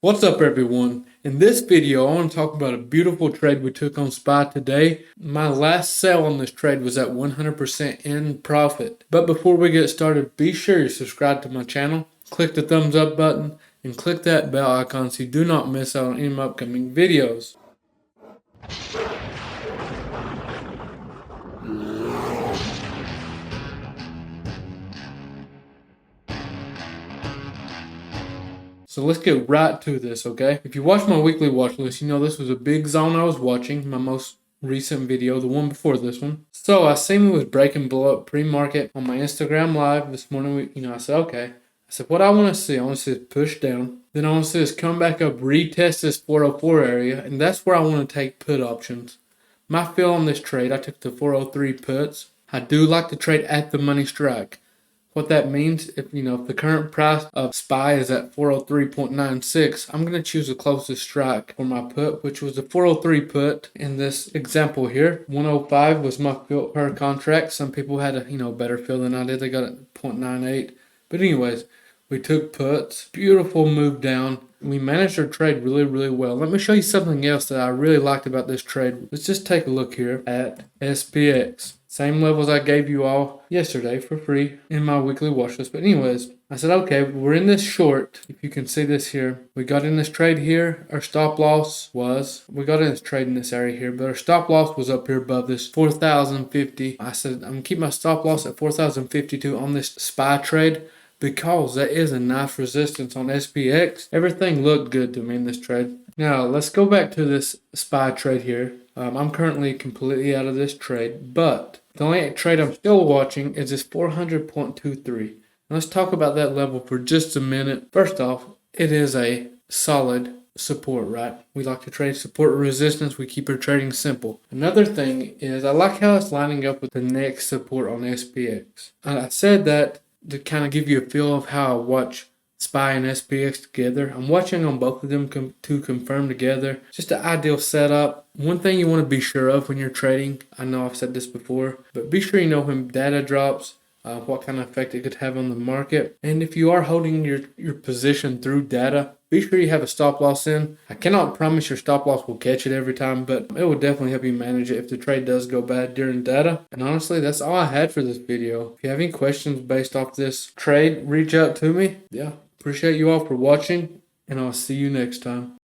What's up everyone? In this video I want to talk about a beautiful trade we took on SPY today. My last sale on this trade was at 100% in profit. But before we get started, be sure you subscribe to my channel, click the thumbs up button, and click that bell icon so you do not miss out on any of my upcoming videos. So let's get right to this, okay? If you watch my weekly watch list, you know this was a big zone I was watching, my most recent video, the one before this one. So I seen it was breaking below pre-market on my Instagram live this morning. I said, okay. I said, what I want to see, I want to see this push down. Then I want to see this come back up, retest this 404 area, and that's where I want to take put options. My feel on this trade, I took the 403 puts. I do like to trade at the money strike. What that means, if the current price of SPY is at 403.96, I'm going to choose the closest strike for my put, which was the 403 put in this example here. 105 was my fill per contract. Some people had a better feel than I did. They got it at 0.98. But anyways, we took puts. Beautiful move down. We managed our trade really, really well. Let me show you something else that I really liked about this trade. Let's just take a look here at SPX. Same levels I gave you all yesterday for free in my weekly watch list. But anyways, I said, okay, we're in this short. If you can see this here, we got in this trade here. Our stop loss was, we got in this trade in this area here, but our stop loss was up here above this 4,050. I said, I'm going to keep my stop loss at 4,052 on this SPY trade, because that is a nice resistance on SPX. Everything looked good to me in this trade. Now, let's go back to this SPY trade here. I'm currently completely out of this trade, but the only trade I'm still watching is this 400.23. Let's talk about that level for just a minute. First off, it is a solid support, right? We like to trade support and resistance. We keep our trading simple. Another thing is I like how it's lining up with the next support on SPX. And I said that to kind of give you a feel of how I watch SPY and SPX together. I'm watching on both of them to confirm together. Just an ideal setup. One thing you want to be sure of when you're trading, I know I've said this before, but be sure you know when data drops, what kind of effect it could have on the market. And if you are holding your position through data, be sure you have a stop loss in. I cannot promise your stop loss will catch it every time, but it will definitely help you manage it if the trade does go bad during data. And honestly, that's all I had for this video. If you have any questions based off this trade, reach out to me. Yeah, appreciate you all for watching, and I'll see you next time.